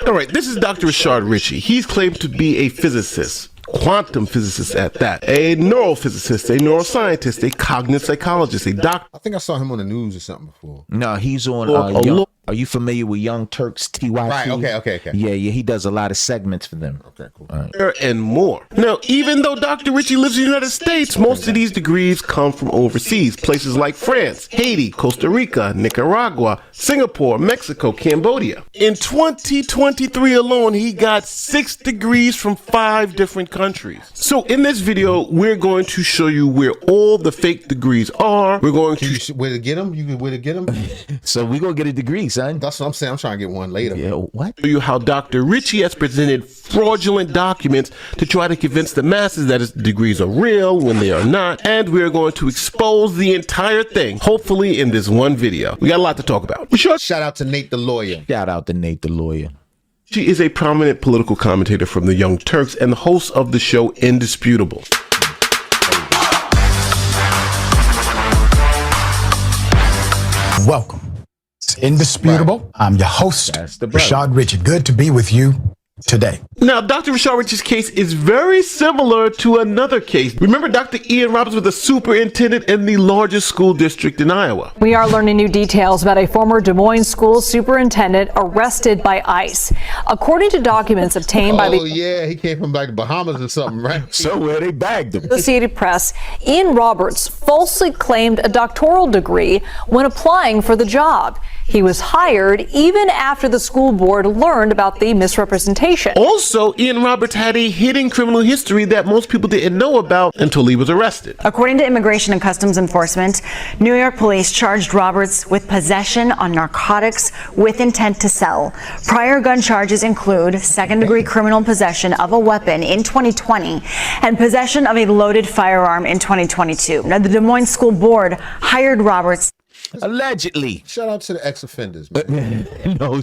All right, this is Dr. Rashad Richie. He's claimed to be a physicist, quantum physicist at that, a neurophysicist, a neuroscientist, a cognitive psychologist, a doctor. I think I saw him on the news or something before. No, he's on. Are you familiar with Young Turks, TYT? Right, okay. Yeah, he does a lot of segments for them. Okay, cool. Right. And more. Now, even though Dr. Richie lives in the United States, most of these degrees come from overseas, places like France, Haiti, Costa Rica, Nicaragua, Singapore, Mexico, Cambodia. In 2023 alone, he got 6 degrees from 5 different countries. So in this video, we're going to show you where all the fake degrees are. We're going to... Where to get them? Where to get them? So we're going to get a degree, son. That's what I'm saying. I'm trying to get one later. Yeah, what? Show you how Dr. Richie has presented fraudulent documents to try to convince the masses that his degrees are real when they are not. And we're going to expose the entire thing, hopefully in this one video. We got a lot to talk about. Shout out to Nate the lawyer. Shout out to Nate the lawyer. She is a prominent political commentator from the Young Turks and the host of the show Indisputable. Welcome. It's Indisputable. Right. I'm your host, Rashad Richie. Good to be with you today. Now, Dr. Rashad Richie's case is very similar to another case. Remember Dr. Ian Roberts was the superintendent in the largest school district in Iowa. We are learning new details about a former Des Moines school superintendent arrested by ICE. According to documents obtained by the... Oh, yeah, he came from like the Bahamas or something, right? Somewhere they bagged him. Associated Press, Ian Roberts falsely claimed a doctoral degree when applying for the job. He was hired even after the school board learned about the misrepresentation. Also, Ian Roberts had a hidden criminal history that most people didn't know about until he was arrested. According to Immigration and Customs Enforcement, New York police charged Roberts with possession on narcotics with intent to sell. Prior gun charges include second-degree criminal possession of a weapon in 2020 and possession of a loaded firearm in 2022. Now, the Des Moines School Board hired Roberts allegedly. Shout out to the ex-offenders, man. No,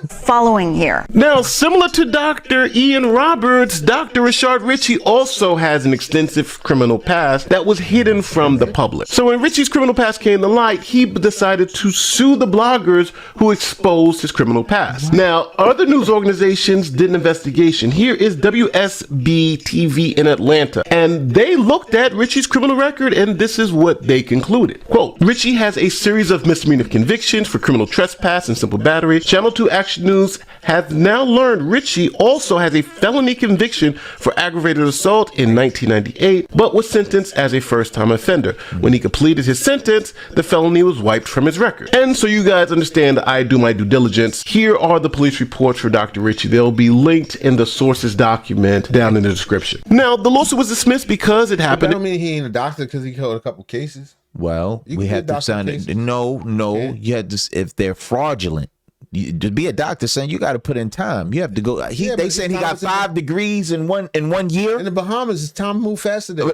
following here. Now, similar to Dr. Ian Roberts, Dr. Rashad Richie also has an extensive criminal past that was hidden from the public. So when Richie's criminal past came to light, he decided to sue the bloggers who exposed his criminal past. Now, other news organizations did an investigation. Here is WSB TV in Atlanta, and they looked at Richie's criminal record, and this is what they concluded. Quote, Richie has a series of misdemeanor convictions for criminal trespass and simple battery. Channel 2 Action News has now learned Richie also has a felony conviction for aggravated assault in 1998, but was sentenced as a first-time offender. When he completed his sentence, the felony was wiped from his record. And so you guys understand that I do my due diligence. Here are the police reports for Dr. Richie. They'll be linked in the sources document down in the description. Now, the lawsuit was dismissed because it happened. I don't mean he ain't a doctor because he held a couple cases. Well, we had to sign it. No, yeah. You had to, if they're fraudulent, to be a doctor, saying you got to put in time. You have to go. They saying he got 5 degrees in one year. In the Bahamas, it's time to move faster than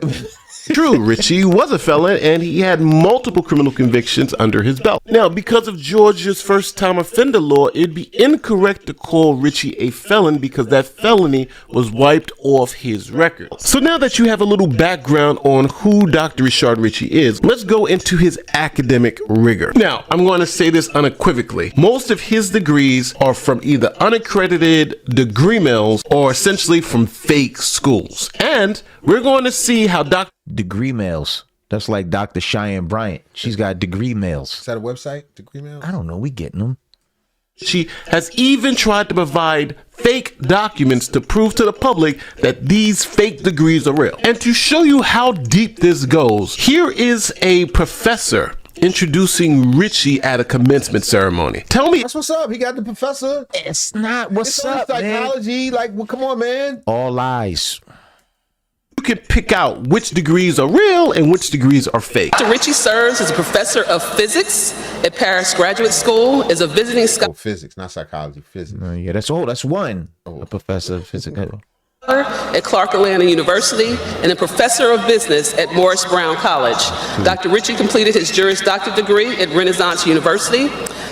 True, Richie was a felon and he had multiple criminal convictions under his belt. Now, because of Georgia's first-time offender law, it'd be incorrect to call Richie a felon because that felony was wiped off his record. So now that you have a little background on who Dr. Rashad Richie is, let's go into his academic rigor. Now, I'm going to say this unequivocally. Most of his degrees are from either unaccredited degree mills or essentially from fake schools. And we're going to see how degree mails. That's like Dr. Cheyenne Bryant. She's got degree mails. Is that a website? Degree mails? I don't know. We getting them. She has even tried to provide fake documents to prove to the public that these fake degrees are real. And to show you how deep this goes, here is a professor introducing Richie at a commencement ceremony. Tell me. That's what's up. He got the professor. It's not what's up, psychology. Man. Like, well, come on, man. All lies. You can pick out which degrees are real and which degrees are fake. Dr. Richie serves as a professor of physics at Paris Graduate School, is a visiting scholar. Oh, physics, not psychology, physics. Yeah, that's one. A professor of physics. At Clark Atlanta University and a professor of business at Morris Brown College. Dr. Richie completed his Juris Doctor degree at Renaissance University.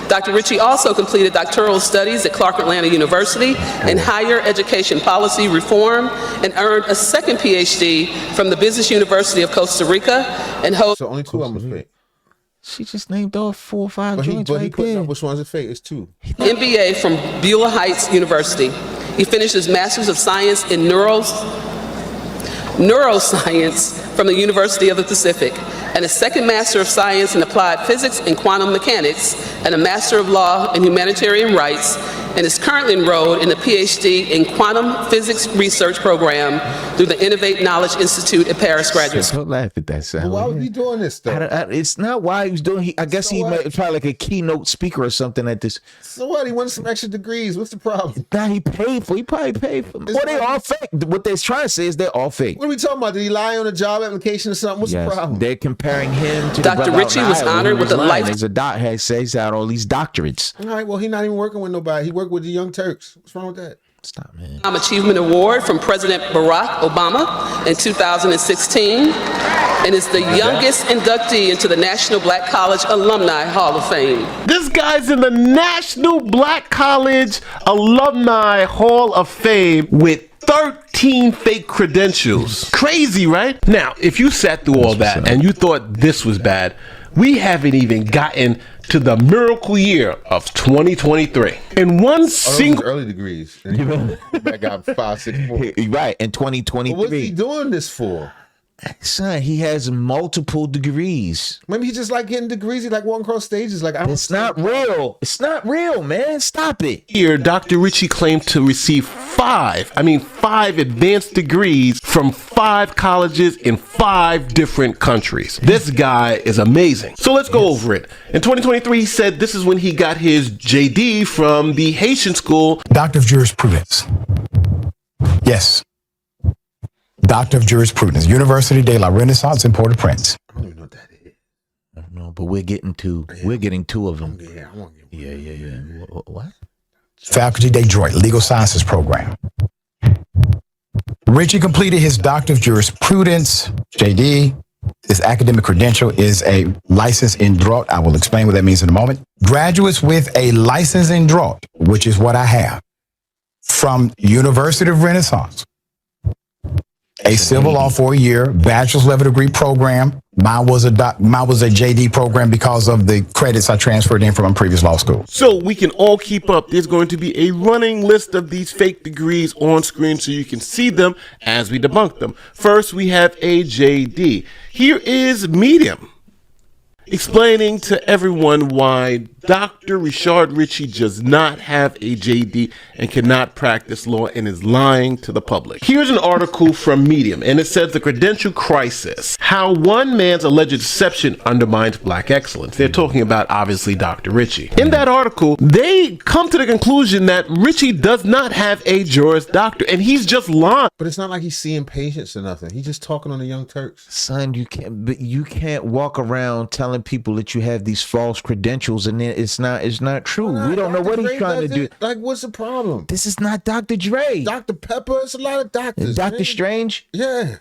Dr. Richie also completed doctoral studies at Clark Atlanta University in higher education policy reform and earned a second PhD from the Business University of Costa Rica and holds. So only 2 of them was fake. She just named off 4 or 5 But joints he right put there. up which ones are fake. It's 2. MBA from Beulah Heights University. He finished his Master's of Science in Neuroscience from the University of the Pacific, and a second Master of Science in Applied Physics and Quantum Mechanics, and a Master of Law in Humanitarian Rights, and is currently enrolled in a PhD in Quantum Physics Research Program through the Innovate Knowledge Institute at Paris Graduate School. Don't laugh at that sound. Why was he doing this stuff? It's not why he was doing. I guess So he what? probably like a keynote speaker or something at this. So what? He wanted some extra degrees. What's the problem? Now he paid for. He probably paid for. Well, they all fake. What they're trying to say is they're all fake. What are we talking about? Did he lie on a job application or something? What's the problem? They're comparing him to Dr. the brother Richie out in was Iowa honored who with a lying. life- There's a doc says out all these doctorates. All right, well, he's not even working with nobody. He worked with the Young Turks. What's wrong with that? Stop, man. Achievement Award from President Barack Obama in 2016, and is the youngest inductee into the National Black College Alumni Hall of Fame. This guy's in the National Black College Alumni Hall of Fame with 13 fake credentials. Crazy, right? Now, if you sat through all that and you thought this was bad, we haven't even gotten to the miracle year of 2023. In one single Early degrees. And that got 5, 6, 4. Right, in 2023. What's he doing this for? Son, he has multiple degrees. Maybe he just like getting degrees. He like walking across stages. Like It's not real. It's not real, man. Stop it. year, Dr. Richie claimed to receive 5 advanced degrees from 5 colleges in 5 different countries. This guy is amazing. So let's go over it. In 2023, he said this is when he got his JD from the Haitian school. Doctor of Jurisprudence. Yes. Doctor of Jurisprudence, University de la Renaissance in Port-au-Prince. I don't even know what that is. I don't know, but we're getting 2 of them. Yeah, I want to get Yeah. What? Faculty de Droit, Legal Sciences Program. Richie completed his Doctor of Jurisprudence, JD. His academic credential is a license in droit. I will explain what that means in a moment. Graduates with a license in droit, which is what I have, from University of Renaissance. A civil law 4-year bachelor's level degree program. Mine was a JD program because of the credits I transferred in from my previous law school. So we can all keep up. There's going to be a running list of these fake degrees on screen so you can see them as we debunk them. First, we have a JD. Here is Medium, explaining to everyone why Dr. Rashad Richie does not have a JD and cannot practice law and is lying to the public. Here's an article from Medium, and it says the credential crisis, how one man's alleged deception undermines black excellence. They're talking about, obviously, Dr. Richie. In that article, they come to the conclusion that Richie does not have a Juris Doctor, and he's just lying. But it's not like he's seeing patients or nothing. He's just talking on the Young Turks. Son, you can't walk around telling people that you have these false credentials and then it's not true. We don't know what he's trying to do. Like, what's the problem? This is not Dr. Dre. Dr. Pepper, it's a lot of doctors. Dr. man. Strange. Yeah.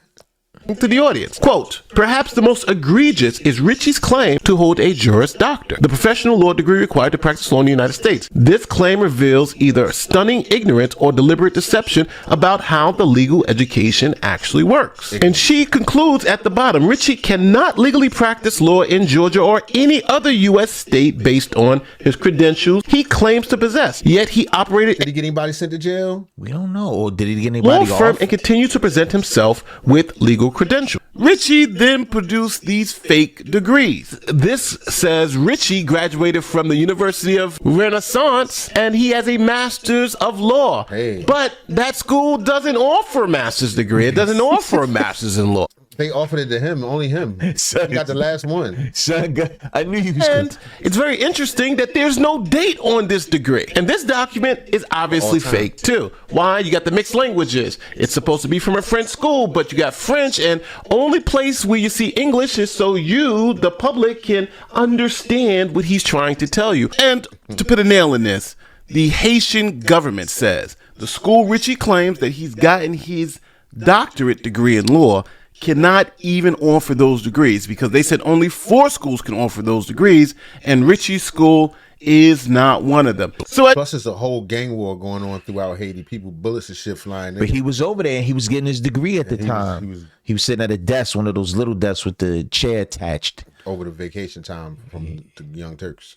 To the audience. Quote, perhaps the most egregious is Richie's claim to hold a Juris Doctor, the professional law degree required to practice law in the United States. This claim reveals either stunning ignorance or deliberate deception about how the legal education actually works. And she concludes at the bottom, Richie cannot legally practice law in Georgia or any other U.S. state based on his credentials he claims to possess. Yet he operated Did he get anybody sent to jail? We don't know. Or did he get law anybody firm off? and continues to present himself with legal credentials. Richie then produced these fake degrees. This says Richie graduated from the University of Renaissance and he has a master's of law. Hey. But that school doesn't offer a master's degree. It doesn't offer a master's in law. They offered it to him, only him. He got the last one. Son, I knew you was And it's very interesting that there's no date on this degree. And this document is obviously fake too. Why? You got the mixed languages. It's supposed to be from a French school, but you got French, and only place where you see English is so you, the public, can understand what he's trying to tell you. And to put a nail in this, the Haitian government says the school Richie claims that he's gotten his doctorate degree in law cannot even offer those degrees because they said only 4 schools can offer those degrees, and Richie's school is not one of them. So plus, there's a whole gang war going on throughout Haiti. People, bullets and shit flying in. But he was over there and he was getting his degree at the time. He was sitting at a desk, one of those little desks with the chair attached. Over the vacation time from the Young Turks.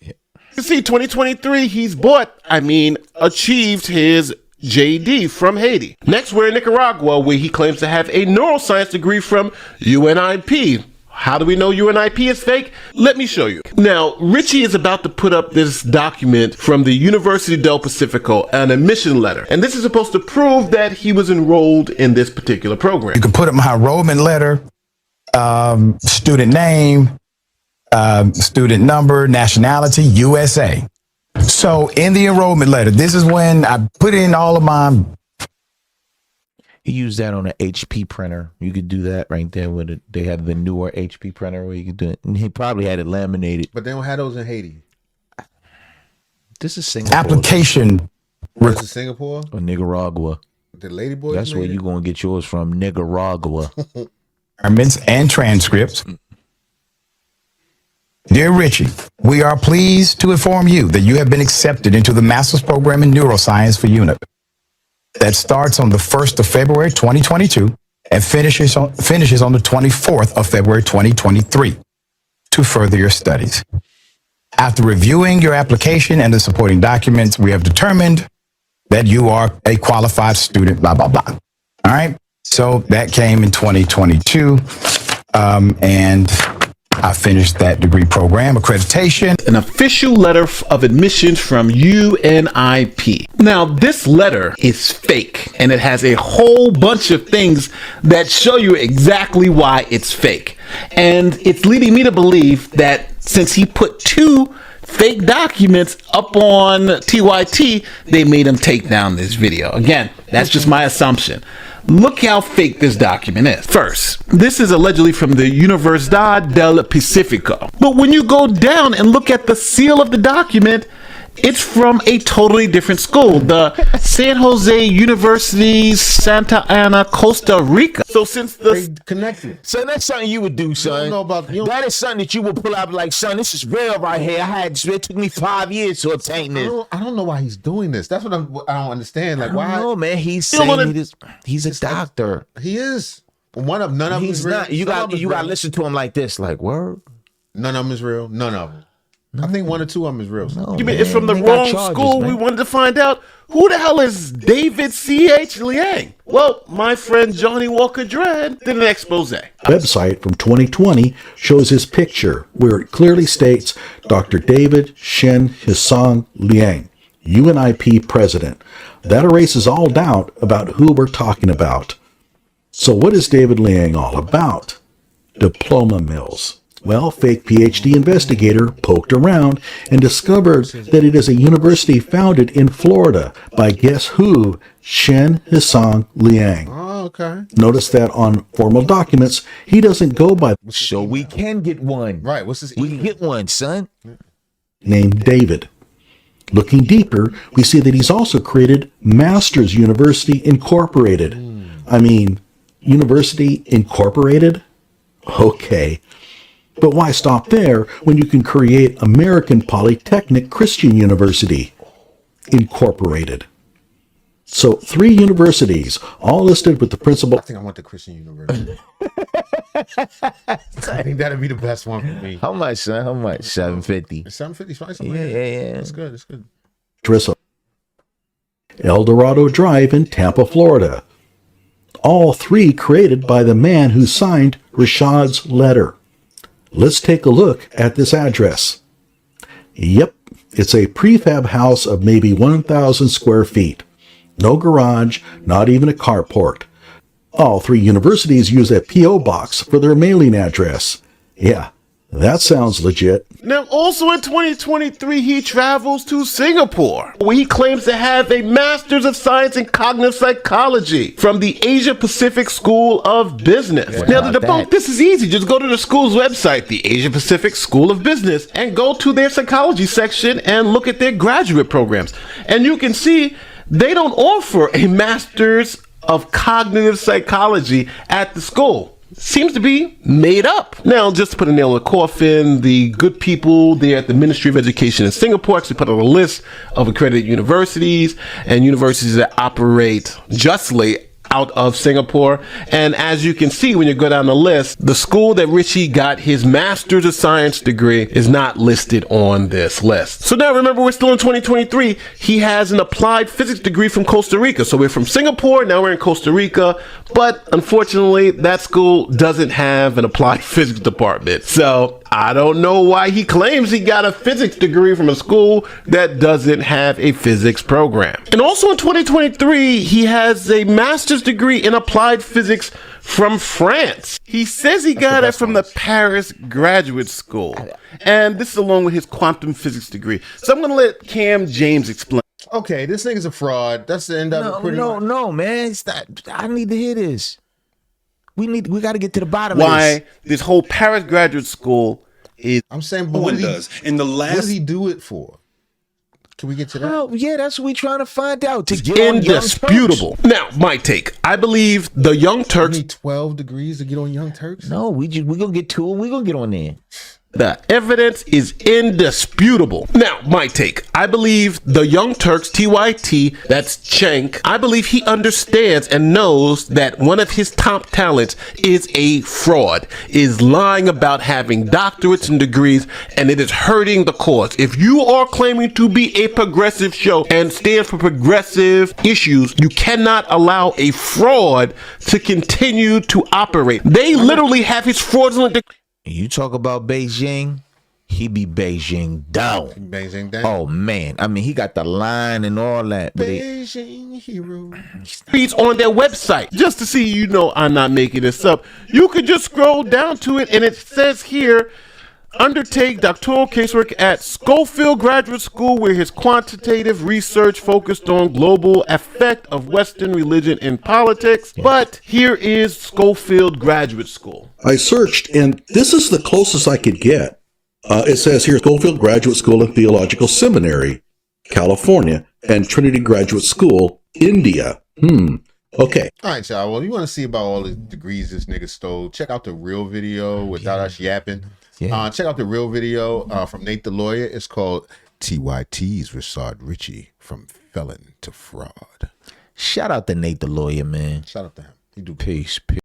you see, 2023, he's achieved his JD from Haiti. Next, we're in Nicaragua, where he claims to have a neuroscience degree from UNIP. How do we know UNIP is fake? Let me show you. Now, Richey is about to put up this document from the University del Pacifico, an admission letter. And this is supposed to prove that he was enrolled in this particular program. You can put up my enrollment letter, student name, student number, nationality, USA. So in the enrollment letter, this is when I put in all of my... He used that on an HP printer. You could do that right there with it. They have the newer HP printer where you could do it. And he probably had it laminated. But they don't have those in Haiti. This is Singapore. Application. This is Singapore? Or Nicaragua. The lady boys. That's where you're going to get yours from, Nicaragua. Requirements and transcripts. Dear Richie, we are pleased to inform you that you have been accepted into the master's program in neuroscience for UNIP. That starts on the 1st of February 2022 and finishes on the 24th of February 2023 to further your studies. After reviewing your application and the supporting documents, we have determined that you are a qualified student, blah, blah, blah. All right. So that came in 2022. And I finished that degree program accreditation. An official letter of admission from UNIP. Now, this letter is fake, and it has a whole bunch of things that show you exactly why it's fake. And it's leading me to believe that since he put two fake documents up on TYT, they made him take down this video. Again, that's just my assumption. Look how fake this document is. First, this is allegedly from the Universidad del Pacifico. But when you go down and look at the seal of the document, it's from a totally different school, the San Jose University, Santa Ana, Costa Rica. So since they connected. Son, that's something you would do, son. That is something that you would pull out like, son, this is real right here. It took me 5 years to obtain this. I don't know why he's doing this. That's what I don't understand. Like, why? No, man. He's saying he's a doctor. He is. None of them is real. You got to listen to him like this, like, word? None of them is real. None of them. No. I think one or two of them is real. No, it's from the wrong school. Man. We wanted to find out who the hell is David C.H. Liang. Well, my friend Johnny Walker Dread did an expose. Website from 2020 shows his picture where it clearly states Dr. David Shen Hisong Liang, UNIP president. That erases all doubt about who we're talking about. So what is David Liang all about? Diploma mills. Well, fake PhD investigator poked around and discovered that it is a university founded in Florida by guess who? Shen Hisong Liang. Oh, okay. Notice that on formal documents, he doesn't go by. So we can get one. Right. What's his? We can get one, son. Named David. Looking deeper, we see that he's also created Masters University Incorporated. University Incorporated? Okay. But why stop there when you can create American Polytechnic Christian University Incorporated? So 3 universities, all listed with the principal. I think I want the Christian University. I think that'd be the best one for me. How much, son? How much? $750. $750. Yeah. That's good. That's good. El Dorado Drive in Tampa, Florida. All 3 created by the man who signed Rashad's letter. Let's take a look at this address. Yep, it's a prefab house of maybe 1,000 square feet. No garage, not even a carport. All 3 universities use a P.O. box for their mailing address. Yeah, that sounds legit. Now, also in 2023, he travels to Singapore, where he claims to have a Master's of Science in Cognitive Psychology from the Asia Pacific School of Business. Now, to debunk this is easy. Just go to the school's website, the Asia Pacific School of Business, and go to their psychology section and look at their graduate programs. And you can see they don't offer a Master's of Cognitive Psychology at the school. seems to be made up. Now, just to put a nail in the coffin, the good people there at the Ministry of Education in Singapore actually put out a list of accredited universities and universities that operate justly out of Singapore. And as you can see when you go down the list, the school that Richey got his Master's of Science degree is not listed on this list. So now remember, we're still in 2023. He has an applied physics degree from Costa Rica. So we're from Singapore, now we're in Costa Rica. But unfortunately, that school doesn't have an applied physics department. So I don't know why he claims he got a physics degree from a school that doesn't have a physics program. And also in 2023, he has a master's degree in applied physics from France. He says he got it from the Paris Graduate School. And this is along with his quantum physics degree. So I'm going to let Cam James explain. Okay, this nigga's a fraud. That's the end of it. Pretty much. No, man. It's not, I need to hear this. We got to get to the bottom of why this whole Paris Graduate School is. I'm saying, but what did he do it for? Can we get to that? Oh, yeah, that's what we're trying to find out. To get indisputable. Now, my take. I believe the Young Turks. You need 12 degrees to get on Young Turks? No, we gonna get two and we gonna get on there. The evidence is indisputable. Now, my take. I believe the Young Turks, TYT, that's Cenk, I believe he understands and knows that one of his top talents is a fraud, is lying about having doctorates and degrees, and it is hurting the cause. If you are claiming to be a progressive show and stand for progressive issues, you cannot allow a fraud to continue to operate. They literally have his fraudulent You talk about Beijing, he be Beijing down. Beijing down. Oh man, I mean he got the line and all that. Beijing hero. Reads on their website. Just to see, you know, I'm not making this up. You could just scroll down to it, and it says here, undertake doctoral casework at Schofield Graduate School, where his quantitative research focused on global effect of Western religion in politics. But here is Schofield Graduate School. I searched, and this is the closest I could get. It says here, Schofield Graduate School and Theological Seminary, California, and Trinity Graduate School, India. Okay. All right, y'all. Well, you want to see about all the degrees this nigga stole? Check out the real video without us yapping. Yeah. Check out the real video from Nate the Lawyer. It's called TYT's Rashad Richie from Felon to Fraud. Shout out to Nate the Lawyer, man. Shout out to him. He do Peace.